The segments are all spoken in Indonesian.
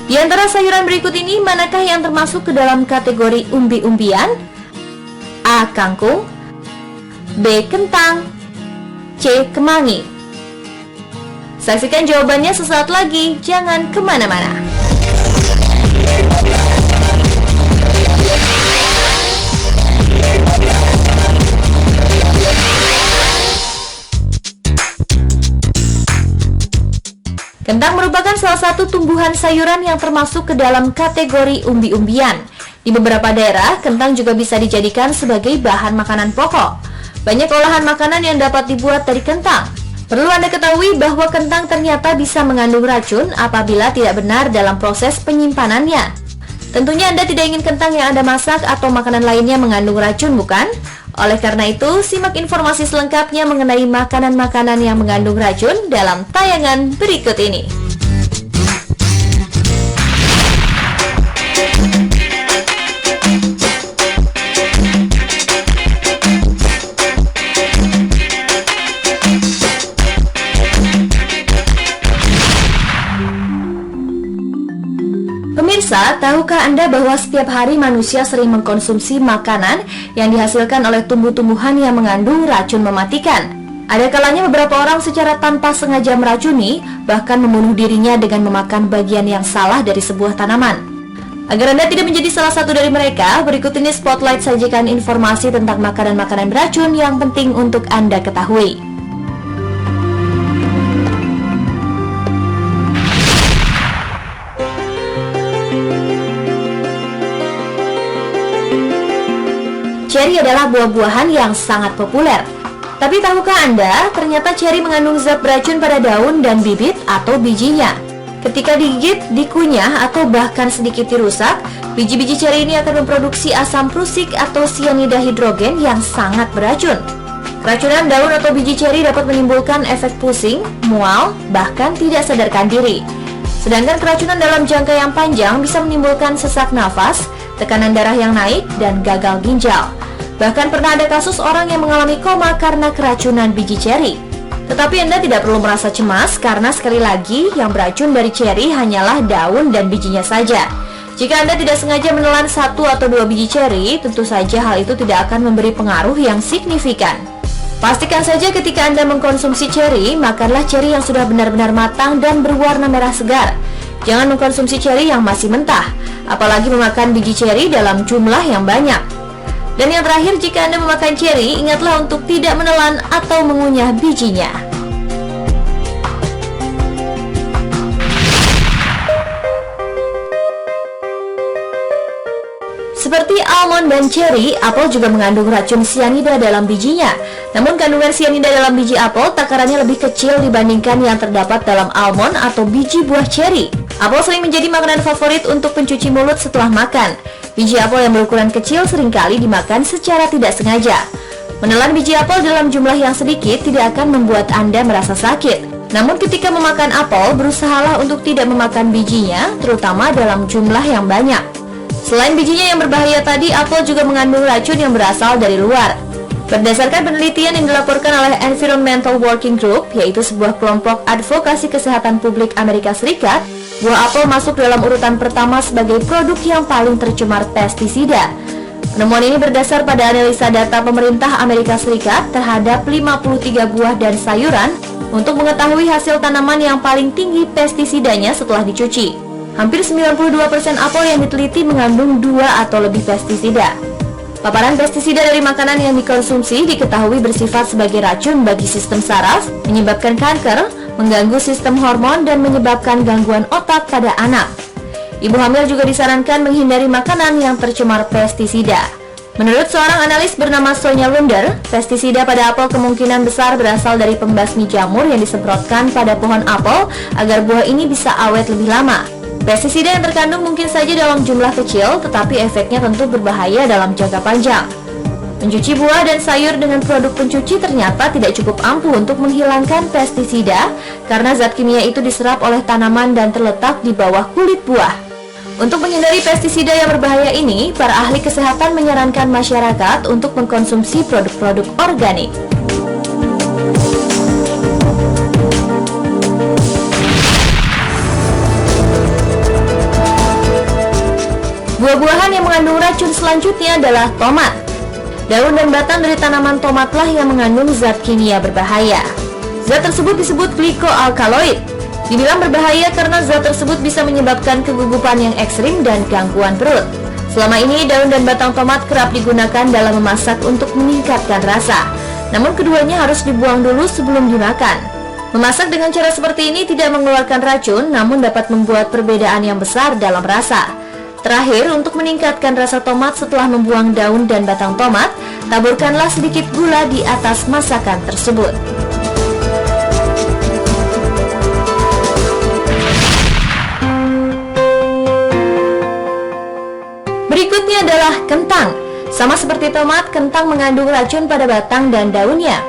Di antara sayuran berikut ini, manakah yang termasuk ke dalam kategori umbi-umbian? A. Kangkung, B. Kentang, C. Kemangi. Saksikan jawabannya sesaat lagi, jangan kemana-mana. Kentang merupakan salah satu tumbuhan sayuran yang termasuk ke dalam kategori umbi-umbian. Di beberapa daerah, kentang juga bisa dijadikan sebagai bahan makanan pokok. Banyak olahan makanan yang dapat dibuat dari kentang. Perlu Anda ketahui bahwa kentang ternyata bisa mengandung racun apabila tidak benar dalam proses penyimpanannya. Tentunya Anda tidak ingin kentang yang Anda masak atau makanan lainnya mengandung racun, bukan? Oleh karena itu, simak informasi selengkapnya mengenai makanan-makanan yang mengandung racun dalam tayangan berikut ini. Pemirsa, tahukah Anda bahwa setiap hari manusia sering mengkonsumsi makanan yang dihasilkan oleh tumbuh-tumbuhan yang mengandung racun mematikan? Ada kalanya beberapa orang secara tanpa sengaja meracuni, bahkan membunuh dirinya dengan memakan bagian yang salah dari sebuah tanaman. Agar Anda tidak menjadi salah satu dari mereka, berikut ini Spotlight sajikan informasi tentang makanan-makanan beracun yang penting untuk Anda ketahui. Ceri adalah buah-buahan yang sangat populer. Tapi tahukah Anda, ternyata ceri mengandung zat beracun pada daun dan bibit atau bijinya. Ketika digigit, dikunyah, atau bahkan sedikit dirusak, biji-biji ceri ini akan memproduksi asam prusik atau sianida hidrogen yang sangat beracun. Keracunan daun atau biji ceri dapat menimbulkan efek pusing, mual, bahkan tidak sadarkan diri. Sedangkan keracunan dalam jangka yang panjang bisa menimbulkan sesak nafas, tekanan darah yang naik, dan gagal ginjal. Bahkan pernah ada kasus orang yang mengalami koma karena keracunan biji ceri. Tetapi Anda tidak perlu merasa cemas karena sekali lagi yang beracun dari ceri hanyalah daun dan bijinya saja. Jika Anda tidak sengaja menelan 1 atau 2 biji ceri, tentu saja hal itu tidak akan memberi pengaruh yang signifikan. Pastikan saja ketika Anda mengkonsumsi ceri, makanlah ceri yang sudah benar-benar matang dan berwarna merah segar. Jangan mengkonsumsi ceri yang masih mentah, apalagi memakan biji ceri dalam jumlah yang banyak. Dan yang terakhir, jika Anda memakan ceri, ingatlah untuk tidak menelan atau mengunyah bijinya. Seperti almond dan ceri, apel juga mengandung racun sianida dalam bijinya. Namun kandungan sianida dalam biji apel takarannya lebih kecil dibandingkan yang terdapat dalam almond atau biji buah ceri. Apel sering menjadi makanan favorit untuk pencuci mulut setelah makan. Biji apel yang berukuran kecil seringkali dimakan secara tidak sengaja. Menelan biji apel dalam jumlah yang sedikit tidak akan membuat Anda merasa sakit. Namun ketika memakan apel, berusahalah untuk tidak memakan bijinya, terutama dalam jumlah yang banyak. Selain bijinya yang berbahaya tadi, apel juga mengandung racun yang berasal dari luar. Berdasarkan penelitian yang dilaporkan oleh Environmental Working Group, yaitu sebuah kelompok advokasi kesehatan publik Amerika Serikat, buah apel masuk dalam urutan pertama sebagai produk yang paling tercemar pestisida. Penemuan ini berdasar pada analisa data pemerintah Amerika Serikat terhadap 53 buah dan sayuran untuk mengetahui hasil tanaman yang paling tinggi pestisidanya setelah dicuci. Hampir 92% apel yang diteliti mengandung 2 atau lebih pestisida. Paparan pestisida dari makanan yang dikonsumsi diketahui bersifat sebagai racun bagi sistem saraf, menyebabkan kanker, mengganggu sistem hormon, dan menyebabkan gangguan otak pada anak. Ibu hamil juga disarankan menghindari makanan yang tercemar pestisida. Menurut seorang analis bernama Sonya Lunder, pestisida pada apel kemungkinan besar berasal dari pembasmi jamur yang disemprotkan pada pohon apel agar buah ini bisa awet lebih lama. Pestisida yang terkandung mungkin saja dalam jumlah kecil, tetapi efeknya tentu berbahaya dalam jangka panjang. Mencuci buah dan sayur dengan produk pencuci ternyata tidak cukup ampuh untuk menghilangkan pestisida, karena zat kimia itu diserap oleh tanaman dan terletak di bawah kulit buah. Untuk menghindari pestisida yang berbahaya ini, para ahli kesehatan menyarankan masyarakat untuk mengkonsumsi produk-produk organik. Buah-buahan yang mengandung racun selanjutnya adalah tomat. Daun dan batang dari tanaman tomatlah yang mengandung zat kimia berbahaya. Zat tersebut disebut glikoalkaloid. Dibilang berbahaya karena zat tersebut bisa menyebabkan kegugupan yang ekstrim dan gangguan perut. Selama ini daun dan batang tomat kerap digunakan dalam memasak untuk meningkatkan rasa. Namun keduanya harus dibuang dulu sebelum dimakan. Memasak dengan cara seperti ini tidak mengeluarkan racun, namun dapat membuat perbedaan yang besar dalam rasa. Terakhir, untuk meningkatkan rasa tomat setelah membuang daun dan batang tomat, taburkanlah sedikit gula di atas masakan tersebut. Berikutnya adalah kentang. Sama seperti tomat, kentang mengandung racun pada batang dan daunnya.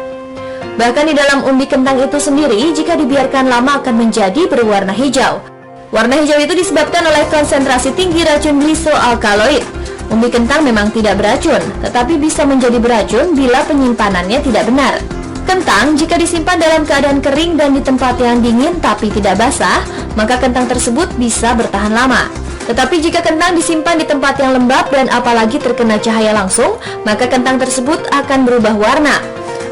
Bahkan di dalam umbi kentang itu sendiri, jika dibiarkan lama akan menjadi berwarna hijau. Warna hijau itu disebabkan oleh konsentrasi tinggi racun glisoalkaloid. Umbi kentang memang tidak beracun, tetapi bisa menjadi beracun bila penyimpanannya tidak benar. Kentang jika disimpan dalam keadaan kering dan di tempat yang dingin tapi tidak basah, maka kentang tersebut bisa bertahan lama. Tetapi jika kentang disimpan di tempat yang lembab dan apalagi terkena cahaya langsung, maka kentang tersebut akan berubah warna.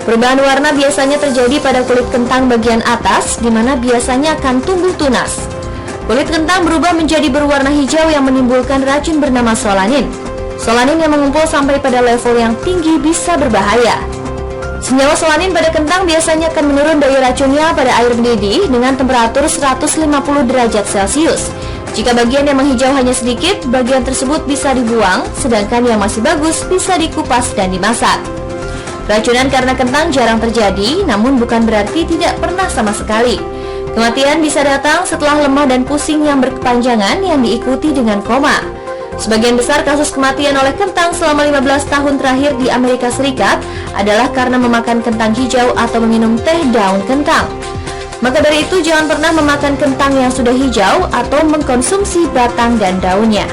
Perubahan warna biasanya terjadi pada kulit kentang bagian atas, di mana biasanya akan tumbuh tunas. Kulit kentang berubah menjadi berwarna hijau yang menimbulkan racun bernama solanin. Solanin yang mengumpul sampai pada level yang tinggi bisa berbahaya. Senyawa solanin pada kentang biasanya akan menurun daya racunnya pada air mendidih dengan temperatur 150 derajat Celcius. Jika bagian yang menghijau hanya sedikit, bagian tersebut bisa dibuang, sedangkan yang masih bagus bisa dikupas dan dimasak. Racunan karena kentang jarang terjadi, namun bukan berarti tidak pernah sama sekali. Kematian bisa datang setelah lemah dan pusing yang berkepanjangan yang diikuti dengan koma. Sebagian besar kasus kematian oleh kentang selama 15 tahun terakhir di Amerika Serikat adalah karena memakan kentang hijau atau meminum teh daun kentang. Maka dari itu jangan pernah memakan kentang yang sudah hijau atau mengkonsumsi batang dan daunnya.